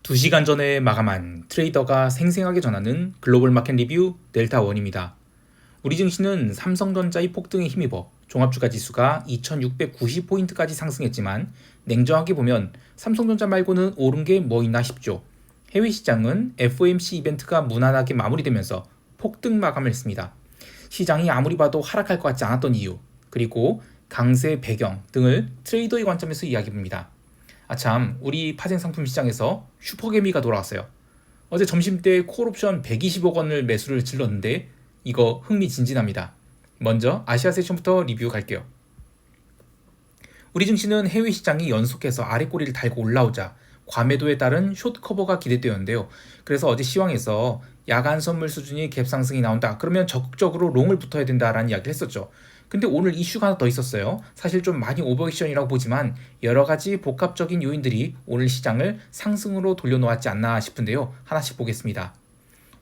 2시간 전에 마감한 트레이더가 생생하게 전하는 글로벌 마켓 리뷰 델타원입니다. 우리 증시는 삼성전자의 폭등에 힘입어 종합주가 지수가 2690포인트까지 상승했지만 냉정하게 보면 삼성전자 말고는 오른 게 뭐 있나 싶죠. 해외 시장은 FOMC 이벤트가 무난하게 마무리되면서 폭등 마감을 했습니다. 시장이 아무리 봐도 하락할 것 같지 않았던 이유, 그리고 강세 배경 등을 트레이더의 관점에서 이야기해봅니다. 아참, 우리 파생 상품 시장에서 슈퍼개미가 돌아왔어요. 어제 점심때 콜옵션 120억 원을 매수를 질렀는데 이거 흥미진진합니다. 먼저 아시아 세션부터 리뷰 갈게요. 우리 증시는 해외 시장이 연속해서 아래 꼬리를 달고 올라오자 과매도에 따른 숏 커버가 기대되었는데요. 그래서 어제 시황에서 야간 선물 수준이 갭 상승이 나온다. 그러면 적극적으로 롱을 붙어야 된다라는 이야기를 했었죠. 근데 오늘 이슈가 하나 더 있었어요. 사실 좀 많이 오버액션이라고 보지만 여러 가지 복합적인 요인들이 오늘 시장을 상승으로 돌려놓았지 않나 싶은데요. 하나씩 보겠습니다.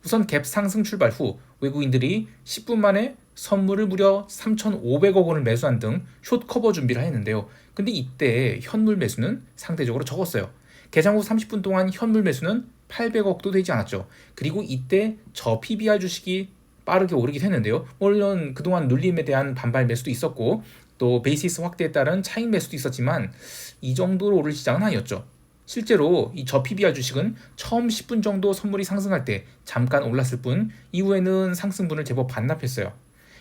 우선 갭 상승 출발 후 외국인들이 10분 만에 선물을 무려 3,500억 원을 매수한 등 숏 커버 준비를 했는데요. 근데 이때 현물 매수는 상대적으로 적었어요. 개장 후 30분 동안 현물 매수는 800억도 되지 않았죠. 그리고 이때 저 PBR 주식이 빠르게 오르긴 했는데요. 물론 그동안 눌림에 대한 반발 매수도 있었고 또 베이시스 확대에 따른 차익 매수도 있었지만 이 정도로 오를 시장은 아니었죠. 실제로 이 저 PBR 주식은 처음 10분 정도 선물이 상승할 때 잠깐 올랐을 뿐 이후에는 상승분을 제법 반납했어요.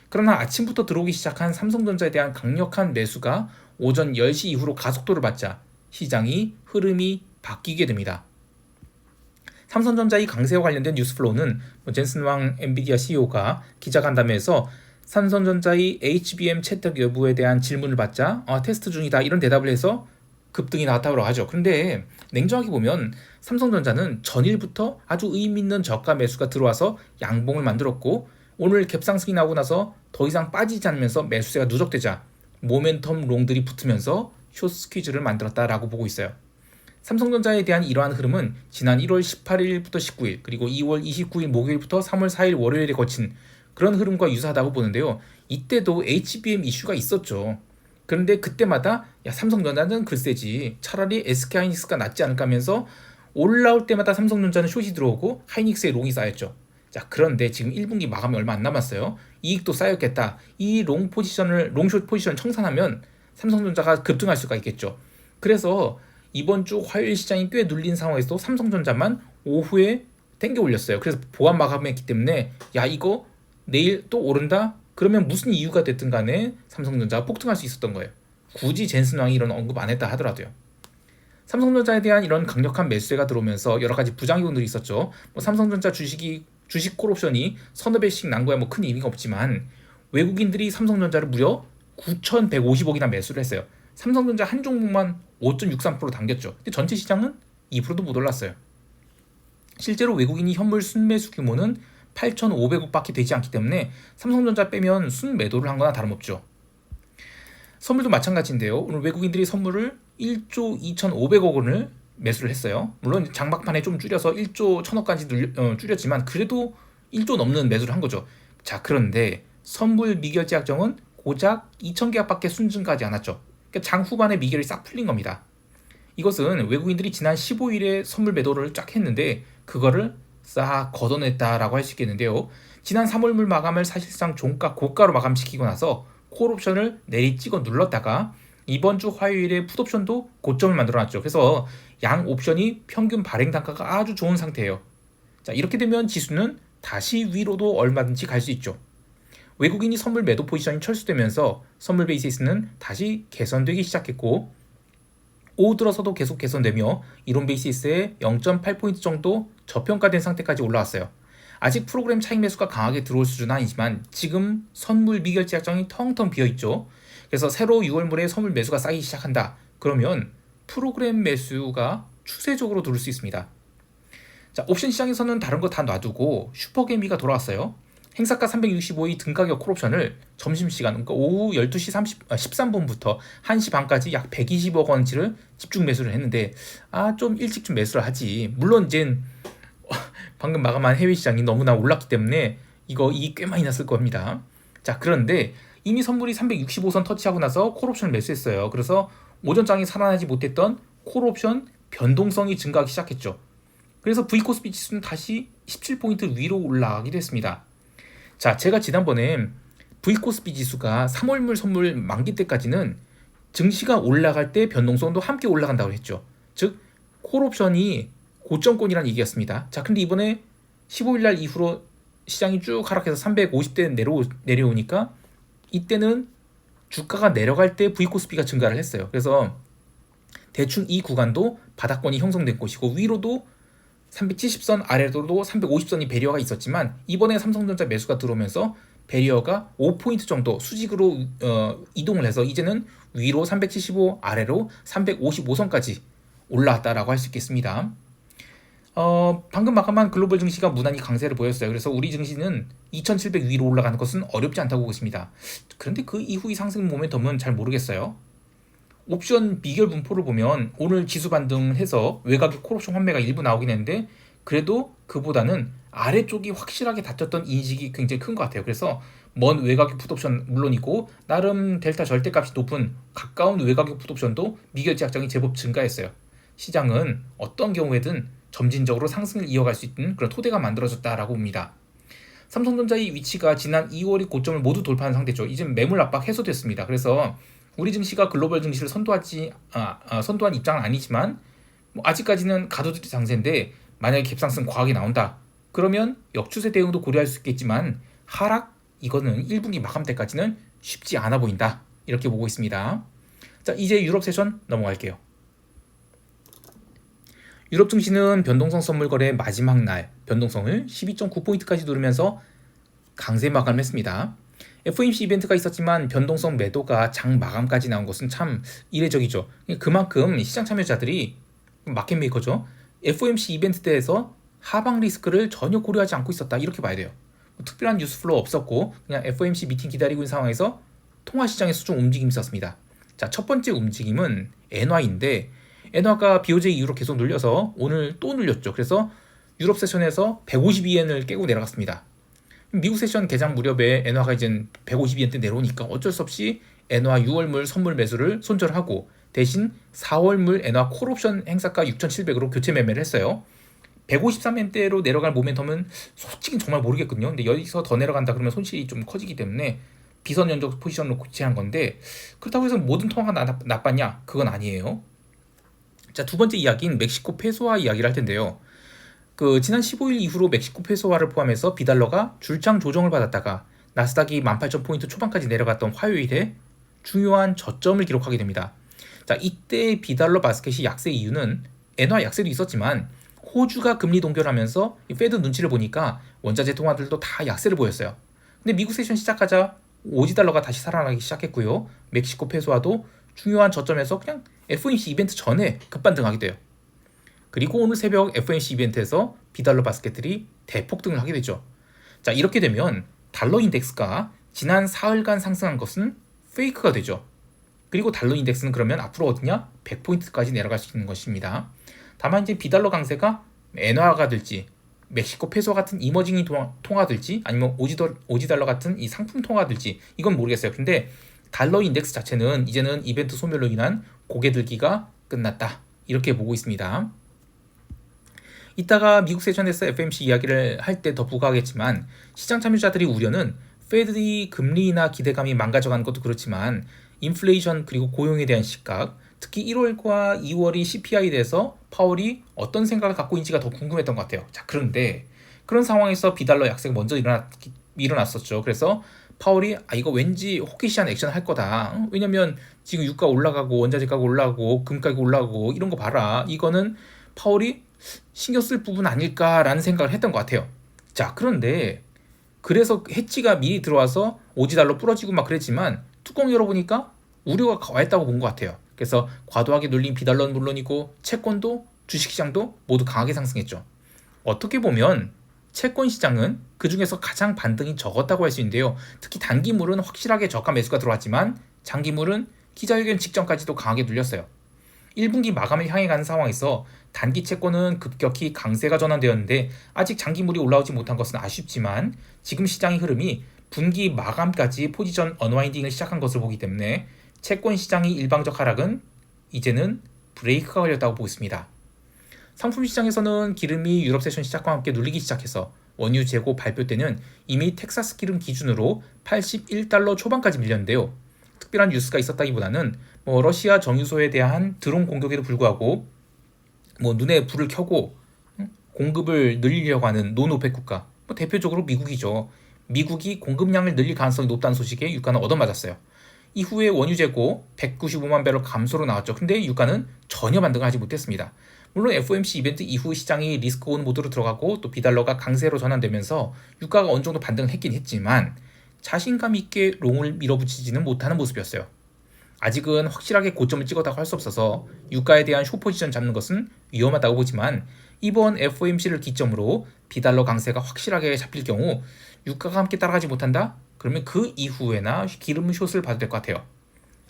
그러나 아침부터 들어오기 시작한 삼성전자에 대한 강력한 매수가 오전 10시 이후로 가속도를 받자 시장이 흐름이 바뀌게 됩니다. 삼성전자의 강세와 관련된 뉴스플로우는 젠슨 왕 엔비디아 CEO가 기자간담회에서 삼성전자의 HBM 채택 여부에 대한 질문을 받자 테스트 중이다 이런 대답을 해서 급등이 나왔다고 하죠. 그런데 냉정하게 보면 삼성전자는 전일부터 아주 의미 있는 저가 매수가 들어와서 양봉을 만들었고 오늘 갭상승이 나오고 나서 더 이상 빠지지 않으면서 매수세가 누적되자 모멘텀 롱들이 붙으면서 숏 스퀴즈를 만들었다라고 보고 있어요. 삼성전자에 대한 이러한 흐름은 지난 1월 18일부터 19일 그리고 2월 29일 목요일부터 3월 4일 월요일에 거친 그런 흐름과 유사하다고 보는데요. 이때도 HBM 이슈가 있었죠. 그런데 그때마다 삼성전자는 글쎄지 차라리 SK하이닉스가 낫지 않을까 하면서 올라올 때마다 삼성전자는 숏이 들어오고 하이닉스의 롱이 쌓였죠. 자, 그런데 지금 1분기 마감이 얼마 안 남았어요. 이익도 쌓였겠다. 이 롱숏 포지션 청산하면 삼성전자가 급등할 수가 있겠죠. 그래서 이번 주 화요일 시장이 꽤 눌린 상황에서도 삼성전자만 오후에 땡겨 올렸어요. 그래서 보합 마감했기 때문에 이거 내일 또 오른다? 그러면 무슨 이유가 됐든 간에 삼성전자가 폭등할 수 있었던 거예요. 굳이 젠슨 왕이 이런 언급 안 했다 하더라도요. 삼성전자에 대한 이런 강력한 매수세가 들어오면서 여러 가지 부작용들이 있었죠. 삼성전자 주식 콜옵션이 서너 배씩 난 거야 큰 의미가 없지만 외국인들이 삼성전자를 무려 9,150억이나 매수를 했어요. 삼성전자 한 종목만 5.63% 당겼죠. 근데 전체 시장은 2%도 못 올랐어요. 실제로 외국인이 현물 순매수 규모는 8,500억밖에 되지 않기 때문에 삼성전자 빼면 순매도를 한 거나 다름없죠. 선물도 마찬가지인데요. 오늘 외국인들이 선물을 1조 2,500억 원을 매수를 했어요. 물론 장박판에 좀 줄여서 1조 1,000억까지 줄였지만 그래도 1조 넘는 매수를 한 거죠. 자, 그런데 선물 미결제 약정은 고작 2,000계약밖에 순증가지 않았죠. 그러니까 장 후반에 미결이 싹 풀린 겁니다. 이것은 외국인들이 지난 15일에 선물 매도를 쫙 했는데 그거를 싹 걷어냈다라고 할 수 있겠는데요. 지난 3월물 마감을 사실상 종가 고가로 마감시키고 나서 콜옵션을 내리 찍어 눌렀다가 이번 주 화요일에 풋옵션도 고점을 만들어놨죠. 그래서 양 옵션이 평균 발행 단가가 아주 좋은 상태예요. 자, 이렇게 되면 지수는 다시 위로도 얼마든지 갈 수 있죠. 외국인이 선물 매도 포지션이 철수되면서 선물 베이시스는 다시 개선되기 시작했고 오후 들어서도 계속 개선되며 이론 베이시스의 0.8포인트 정도 저평가된 상태까지 올라왔어요. 아직 프로그램 차익 매수가 강하게 들어올 수준은 아니지만 지금 선물 미결제 약정이 텅텅 비어있죠. 그래서 새로 6월물에 선물 매수가 쌓이기 시작한다. 그러면 프로그램 매수가 추세적으로 들어올 수 있습니다. 자, 옵션 시장에서는 다른 거 다 놔두고 슈퍼개미가 돌아왔어요. 행사가 365의 등가격 콜옵션을 점심시간 그러니까 오후 12시 13분부터 1시 반까지 약 120억 원치를 집중 매수를 했는데 좀 일찍 좀 매수를 하지. 물론 이제 방금 마감한 해외 시장이 너무나 올랐기 때문에 이거 이익 꽤 많이 났을 겁니다. 자, 그런데 이미 선물이 365선 터치하고 나서 콜옵션을 매수했어요. 그래서 오전장이 살아나지 못했던 콜옵션 변동성이 증가하기 시작했죠. 그래서 V코스피 지수는 다시 17포인트 위로 올라가기도 했습니다. 자, 제가 지난번에 V코스피 지수가 3월물 선물 만기 때까지는 증시가 올라갈 때 변동성도 함께 올라간다고 했죠. 즉 콜옵션이 고점권이라는 얘기였습니다. 자, 근데 이번에 15일 날 이후로 시장이 쭉 하락해서 350대 내려오니까 이때는 주가가 내려갈 때 V코스피가 증가를 했어요. 그래서 대충 이 구간도 바닥권이 형성된 곳이고 위로도 370선 아래로도 350선이 배리어가 있었지만 이번에 삼성전자 매수가 들어오면서 배리어가 5포인트 정도 수직으로 이동을 해서 이제는 위로 375 아래로 355선까지 올라왔다라고 할 수 있겠습니다. 방금 마감한 글로벌 증시가 무난히 강세를 보였어요. 그래서 우리 증시는 2700 위로 올라가는 것은 어렵지 않다고 보고 있습니다. 그런데 그 이후의 상승 모멘텀은 잘 모르겠어요. 옵션 비결 분포를 보면 오늘 지수 반등해서 외곽의 콜옵션 환매가 일부 나오긴 했는데 그래도 그보다는 아래쪽이 확실하게 닫혔던 인식이 굉장히 큰 것 같아요. 그래서 먼 외곽의 풋옵션 물론이고 나름 델타 절대값이 높은 가까운 외곽의 풋옵션도 미결 제약장이 제법 증가했어요. 시장은 어떤 경우에든 점진적으로 상승을 이어갈 수 있는 그런 토대가 만들어졌다라고 봅니다. 삼성전자의 위치가 지난 2월이 고점을 모두 돌파한 상태죠. 이제 매물 압박 해소됐습니다. 그래서 우리 증시가 글로벌 증시를 선도한 입장은 아니지만 아직까지는 가둬두기 장세인데 만약에 갭상승 과하게 나온다. 그러면 역추세 대응도 고려할 수 있겠지만 하락 이거는 1분기 마감 때까지는 쉽지 않아 보인다. 이렇게 보고 있습니다. 자, 이제 유럽 세션 넘어갈게요. 유럽 증시는 변동성 선물 거래 마지막 날 변동성을 12.9포인트까지 누르면서 강세 마감했습니다. FOMC 이벤트가 있었지만 변동성 매도가 장 마감까지 나온 것은 참 이례적이죠. 그만큼 시장 참여자들이 마켓 메이커죠. FOMC 이벤트 때에서 하방 리스크를 전혀 고려하지 않고 있었다. 이렇게 봐야 돼요. 특별한 뉴스 플로우 없었고 그냥 FOMC 미팅 기다리고 있는 상황에서 통화 시장에서 좀 움직임이 있었습니다. 자, 첫 번째 움직임은 엔화인데 엔화가 BOJ 이후로 계속 눌려서 오늘 또 눌렸죠. 그래서 유럽 세션에서 152엔을 깨고 내려갔습니다. 미국 세션 개장 무렵에 엔화가 이제 152엔대 내려오니까 어쩔 수 없이 엔화 6월물 선물 매수를 손절하고 대신 4월물 엔화 콜옵션 행사가 6,700으로 교체 매매를 했어요. 153엔대로 내려갈 모멘텀은 솔직히 정말 모르겠거든요. 근데 여기서 더 내려간다 그러면 손실이 좀 커지기 때문에 비선연적 포지션으로 교체한 건데 그렇다고 해서 모든 통화가 나빴냐? 그건 아니에요. 자, 두 번째 이야기는 멕시코 페소화 이야기를 할 텐데요. 지난 15일 이후로 멕시코 페소화를 포함해서 비달러가 줄장 조정을 받았다가 나스닥이 18,000포인트 초반까지 내려갔던 화요일에 중요한 저점을 기록하게 됩니다. 자, 이때 비달러 바스켓이 약세 이유는 엔화 약세도 있었지만 호주가 금리 동결하면서 페드 눈치를 보니까 원자재 통화들도 다 약세를 보였어요. 근데 미국 세션 시작하자 오지달러가 다시 살아나기 시작했고요. 멕시코 페소화도 중요한 저점에서 그냥 FOMC 이벤트 전에 급반등하게 돼요. 그리고 오늘 새벽 FOMC 이벤트에서 비달러 바스켓들이 대폭등을 하게 되죠. 자, 이렇게 되면 달러 인덱스가 지난 사흘간 상승한 것은 페이크가 되죠. 그리고 달러 인덱스는 그러면 앞으로 어디냐? 100포인트까지 내려갈 수 있는 것입니다. 다만 이제 비달러 강세가 엔화가 될지 멕시코 페소 같은 이머징이 통화 될지 아니면 오지달러 같은 이 상품 통화 될지 이건 모르겠어요. 근데 달러 인덱스 자체는 이제는 이벤트 소멸로 인한 고개 들기가 끝났다. 이렇게 보고 있습니다. 이따가 미국 세션에서 FOMC 이야기를 할 때 더 부각하겠지만 시장 참여자들이 우려는 페드의 금리나 기대감이 망가져가는 것도 그렇지만 인플레이션 그리고 고용에 대한 시각 특히 1월과 2월이 CPI에 대해서 파월이 어떤 생각을 갖고 있는지가 더 궁금했던 것 같아요. 자, 그런데 그런 상황에서 비달러 약세가 먼저 일어났었죠. 그래서 파월이 이거 왠지 호키시한 액션을 할 거다. 왜냐면 지금 유가 올라가고 원자재가가 올라가고 금가가 올라가고 이런 거 봐라. 이거는 파월이 신경 쓸 부분 아닐까라는 생각을 했던 것 같아요. 자, 그런데 그래서 해치가 미리 들어와서 오지달러 부러지고 막 그랬지만 뚜껑 열어보니까 우려가 과했다고 본 것 같아요. 그래서 과도하게 눌린 비달러는 물론이고 채권도 주식시장도 모두 강하게 상승했죠. 어떻게 보면 채권 시장은 그 중에서 가장 반등이 적었다고 할 수 있는데요. 특히 단기물은 확실하게 저가 매수가 들어왔지만 장기물은 기자회견 직전까지도 강하게 눌렸어요. 1분기 마감을 향해 가는 상황에서 단기 채권은 급격히 강세가 전환되었는데 아직 장기물이 올라오지 못한 것은 아쉽지만 지금 시장의 흐름이 분기 마감까지 포지션 언와인딩을 시작한 것을 보기 때문에 채권 시장의 일방적 하락은 이제는 브레이크가 걸렸다고 보고 있습니다. 상품 시장에서는 기름이 유럽 세션 시작과 함께 눌리기 시작해서 원유 재고 발표 때는 이미 텍사스 기름 기준으로 81달러 초반까지 밀렸는데요. 특별한 뉴스가 있었다기보다는 러시아 정유소에 대한 드론 공격에도 불구하고 눈에 불을 켜고 공급을 늘리려고 하는 노노펙 국가, 대표적으로 미국이죠. 미국이 공급량을 늘릴 가능성이 높다는 소식에 유가는 얻어맞았어요. 이후에 원유 재고 195만 배럴 감소로 나왔죠. 근데 유가는 전혀 반등을 하지 못했습니다. 물론 FOMC 이벤트 이후 시장이 리스크 온 모드로 들어가고 또 비달러가 강세로 전환되면서 유가가 어느 정도 반등을 했긴 했지만 자신감 있게 롱을 밀어붙이지는 못하는 모습이었어요. 아직은 확실하게 고점을 찍었다고 할 수 없어서 유가에 대한 숏포지션 잡는 것은 위험하다고 보지만 이번 FOMC를 기점으로 비달러 강세가 확실하게 잡힐 경우 유가가 함께 따라가지 못한다? 그러면 그 이후에나 기름 숏을 봐도 될 것 같아요.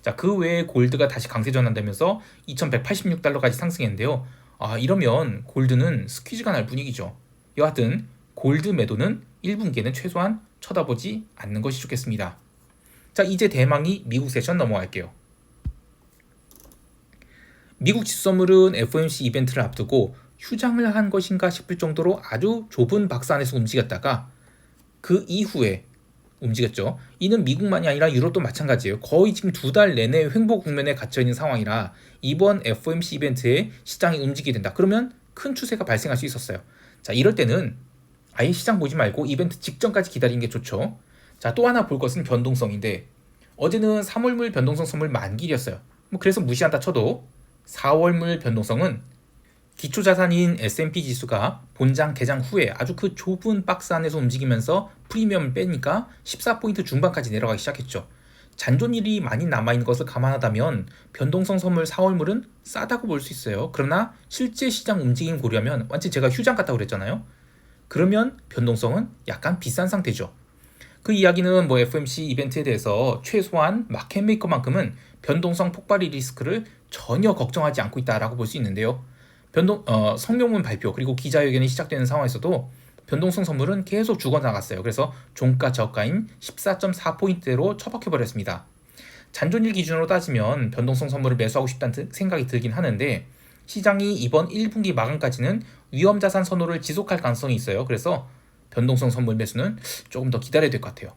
자, 그 외에 골드가 다시 강세 전환되면서 2186달러까지 상승했는데요. 이러면 골드는 스퀴즈가 날 분위기죠. 여하튼 골드 매도는 1분기에는 최소한 쳐다보지 않는 것이 좋겠습니다. 자, 이제 대망이 미국 세션 넘어갈게요. 미국 지수 선물은 FOMC 이벤트를 앞두고 휴장을 한 것인가 싶을 정도로 아주 좁은 박스 안에서 움직였다가 그 이후에 움직였죠. 이는 미국만이 아니라 유럽도 마찬가지예요. 거의 지금 2달 내내 횡보 국면에 갇혀있는 상황이라 이번 FOMC 이벤트에 시장이 움직이게 된다. 그러면 큰 추세가 발생할 수 있었어요. 자, 이럴 때는 아예 시장 보지 말고 이벤트 직전까지 기다리는 게 좋죠. 자, 또 하나 볼 것은 변동성인데 어제는 3월물 변동성 선물 만기일이었어요. 그래서 무시한다 쳐도 4월물 변동성은 기초자산인 S&P 지수가 본장 개장 후에 아주 그 좁은 박스 안에서 움직이면서 프리미엄을 빼니까 14포인트 중반까지 내려가기 시작했죠. 잔존일이 많이 남아있는 것을 감안하다면 변동성 선물 4월물은 싸다고 볼 수 있어요. 그러나 실제 시장 움직임 고려하면 완전 제가 휴장 같다고 그랬잖아요. 그러면 변동성은 약간 비싼 상태죠. 그 이야기는 FOMC 이벤트에 대해서 최소한 마켓 메이커만큼은 변동성 폭발의 리스크를 전혀 걱정하지 않고 있다라고 볼 수 있는데요. 성명문 발표 그리고 기자회견이 시작되는 상황에서도 변동성 선물은 계속 죽어나갔어요. 그래서 종가 저가인 14.4포인트대로 처박혀버렸습니다. 잔존일 기준으로 따지면 변동성 선물을 매수하고 싶다는 생각이 들긴 하는데 시장이 이번 1분기 마감까지는 위험자산 선호를 지속할 가능성이 있어요. 그래서 변동성 선물 매수는 조금 더 기다려야 될 것 같아요.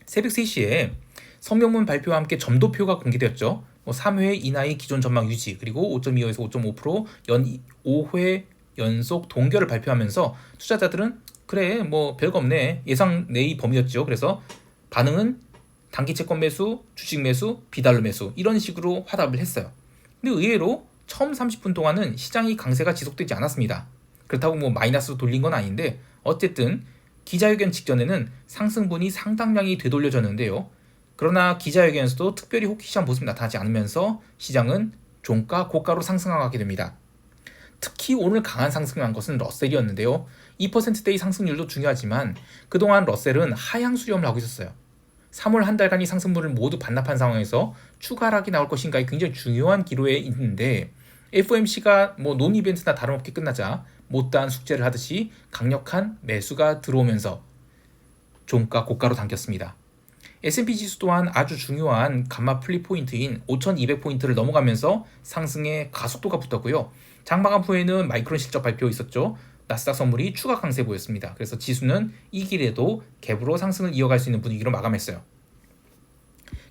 새벽 3시에 성명문 발표와 함께 점도표가 공개되었죠. 3회 이나의 기존 전망 유지 그리고 5.25에서 5.5% 연 5회 연속 동결을 발표하면서 투자자들은 그래 별거 없네 예상 내의 범위였죠. 그래서 반응은 단기 채권 매수, 주식 매수, 비달러 매수 이런 식으로 화답을 했어요. 근데 의외로 처음 30분 동안은 시장이 강세가 지속되지 않았습니다. 그렇다고 마이너스로 돌린 건 아닌데 어쨌든 기자회견 직전에는 상승분이 상당량이 되돌려졌는데요. 그러나 기자회견에서도 특별히 호기심한 모습이 나타나지 않으면서 시장은 종가 고가로 상승하게 됩니다. 특히 오늘 강한 상승을 한 것은 러셀이었는데요. 2%대의 상승률도 중요하지만 그동안 러셀은 하향 수렴을 하고 있었어요. 3월 한 달간의 상승분을 모두 반납한 상황에서 추가 하락이 나올 것인가에 굉장히 중요한 기로에 있는데 FOMC가 논 이벤트나 다름없게 끝나자 못다한 숙제를 하듯이 강력한 매수가 들어오면서 종가 고가로 당겼습니다. S&P 지수 또한 아주 중요한 감마 플립 포인트인 5200포인트를 넘어가면서 상승의 가속도가 붙었고요. 장마감 후에는 마이크론 실적 발표 있었죠. 나스닥 선물이 추가 강세 보였습니다. 그래서 지수는 이 길에도 갭으로 상승을 이어갈 수 있는 분위기로 마감했어요.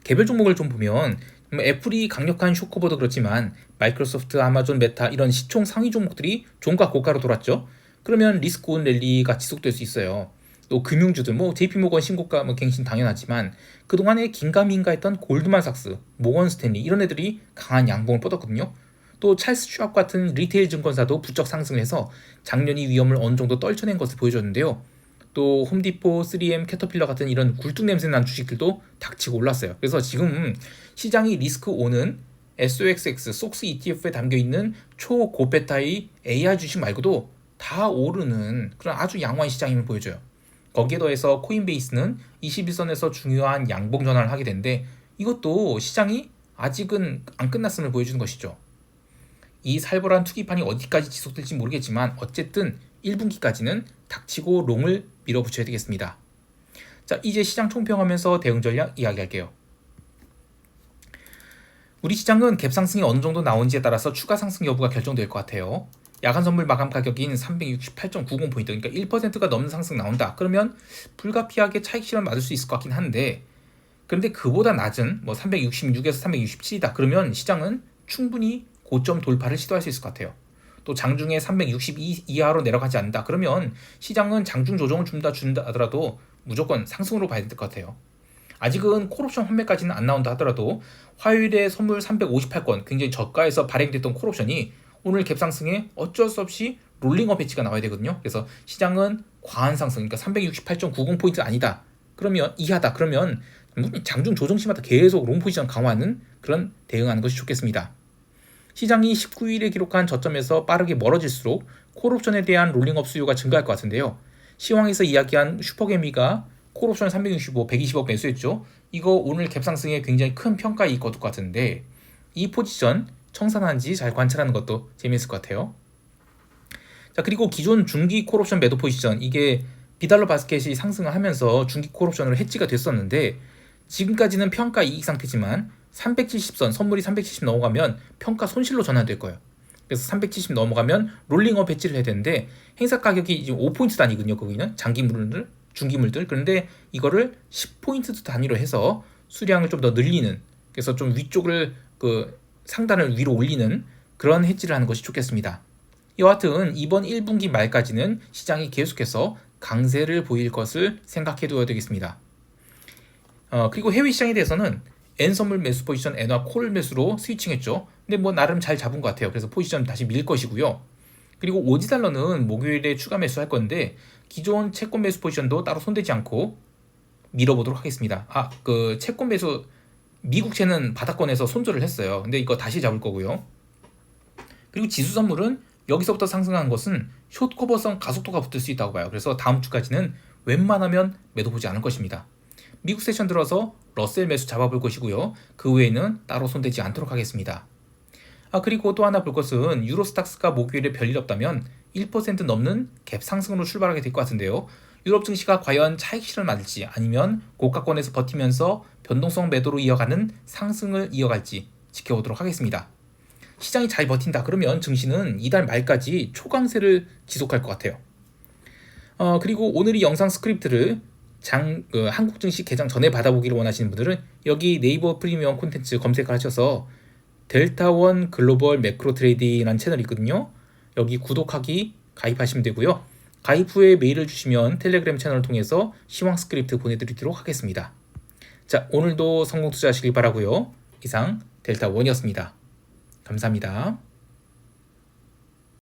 개별 종목을 좀 보면 애플이 강력한 숏커버도 그렇지만 마이크로소프트, 아마존, 메타 이런 시총 상위 종목들이 종가 고가로 돌았죠. 그러면 리스크 온 랠리가 지속될 수 있어요. 또 금융주들 JP모건 신고가 갱신 당연하지만 그동안에 긴가민가했던 골드만삭스, 모건스탠리 이런 애들이 강한 양봉을 뻗었거든요. 또 찰스 슈왑 같은 리테일 증권사도 부쩍 상승을 해서 작년이 위험을 어느 정도 떨쳐낸 것을 보여줬는데요. 또 홈디포, 3M, 캐터필러 같은 이런 굴뚝 냄새 난 주식들도 닥치고 올랐어요. 그래서 지금 시장이 리스크 오는 SOXX, SOX ETF에 담겨있는 초고베타의 AI 주식 말고도 다 오르는 그런 아주 양호한 시장임을 보여줘요. 거기에 더해서 코인베이스는 21선에서 중요한 양봉 전환을 하게 되는데 이것도 시장이 아직은 안 끝났음을 보여주는 것이죠. 이 살벌한 투기판이 어디까지 지속될지 모르겠지만 어쨌든 1분기까지는 닥치고 롱을 밀어붙여야 되겠습니다. 자, 이제 시장 총평하면서 대응 전략 이야기할게요. 우리 시장은 갭 상승이 어느 정도 나온지에 따라서 추가 상승 여부가 결정될 것 같아요. 야간 선물 마감 가격인 368.90포인트, 그러니까 1%가 넘는 상승 나온다. 그러면 불가피하게 차익 실현 맞을 수 있을 것 같긴 한데, 그런데 그보다 낮은 뭐 366에서 367이다. 그러면 시장은 충분히 고점 돌파를 시도할 수 있을 것 같아요. 또 장중에 362 이하로 내려가지 않는다. 그러면 시장은 장중 조정을 준다 하더라도 무조건 상승으로 봐야 될 것 같아요. 아직은 콜옵션 환매까지는 안 나온다 하더라도 화요일에 선물 358건 굉장히 저가에서 발행됐던 콜옵션이 오늘 갭상승에 어쩔 수 없이 롤링업 배치가 나와야 되거든요. 그래서 시장은 과한 상승, 그러니까 368.90포인트 아니다. 그러면 이하다. 그러면 장중 조정 시마다 계속 롱 포지션 강화하는 그런 대응하는 것이 좋겠습니다. 시장이 19일에 기록한 저점에서 빠르게 멀어질수록 콜옵션에 대한 롤링업 수요가 증가할 것 같은데요. 시황에서 이야기한 슈퍼개미가 콜옵션 365, 120억 매수했죠. 이거 오늘 갭상승에 굉장히 큰 평가이익 거둘 것 같은데 이 포지션 청산하는지 잘 관찰하는 것도 재미있을 것 같아요. 자, 그리고 기존 중기 콜옵션 매도 포지션, 이게 비달러 바스켓이 상승을 하면서 중기 콜옵션으로 해지가 됐었는데 지금까지는 평가 이익 상태지만 370선, 선물이 370 넘어가면 평가 손실로 전환될 거예요. 그래서 370 넘어가면 롤링업 배치를 해야 되는데 행사 가격이 지금 5포인트 단위거든요. 거기는 장기물들, 중기물들. 그런데 이거를 10포인트 단위로 해서 수량을 좀 더 늘리는, 그래서 좀 위쪽을 그 상단을 위로 올리는 그런 해지를 하는 것이 좋겠습니다. 여하튼 이번 1분기 말까지는 시장이 계속해서 강세를 보일 것을 생각해 두어야 되겠습니다. 그리고 해외 시장에 대해서는 N 선물 매수 포지션 N화 콜 매수로 스위칭했죠. 근데 뭐 나름 잘 잡은 것 같아요. 그래서 포지션 다시 밀 것이고요. 그리고 오지달러는 목요일에 추가 매수할 건데 기존 채권 매수 포지션도 따로 손대지 않고 밀어보도록 하겠습니다. 그 채권 매수 미국채는 바닥권에서 손절을 했어요. 근데 이거 다시 잡을 거고요. 그리고 지수 선물은 여기서부터 상승한 것은 숏커버성 가속도가 붙을 수 있다고 봐요. 그래서 다음 주까지는 웬만하면 매도 보지 않을 것입니다. 미국 세션 들어서 러셀 매수 잡아볼 것이고요. 그 외에는 따로 손대지 않도록 하겠습니다. 그리고 또 하나 볼 것은 유로스탁스가 목요일에 별일 없다면 1% 넘는 갭 상승으로 출발하게 될 것 같은데요. 유럽 증시가 과연 차익 실현 맞을지 아니면 고가권에서 버티면서 변동성 매도로 이어가는 상승을 이어갈지 지켜보도록 하겠습니다. 시장이 잘 버틴다 그러면 증시는 이달 말까지 초강세를 지속할 것 같아요. 그리고 오늘 이 영상 스크립트를 한국 증시 개장 전에 받아보기를 원하시는 분들은 여기 네이버 프리미엄 콘텐츠 검색을 하셔서 델타원 글로벌 매크로 트레이딩이라는 채널이 있거든요. 여기 구독하기 가입하시면 되고요. 가입 후에 메일을 주시면 텔레그램 채널을 통해서 시황 스크립트 보내드리도록 하겠습니다. 자, 오늘도 성공 투자하시길 바라고요. 이상 델타원이었습니다. 감사합니다.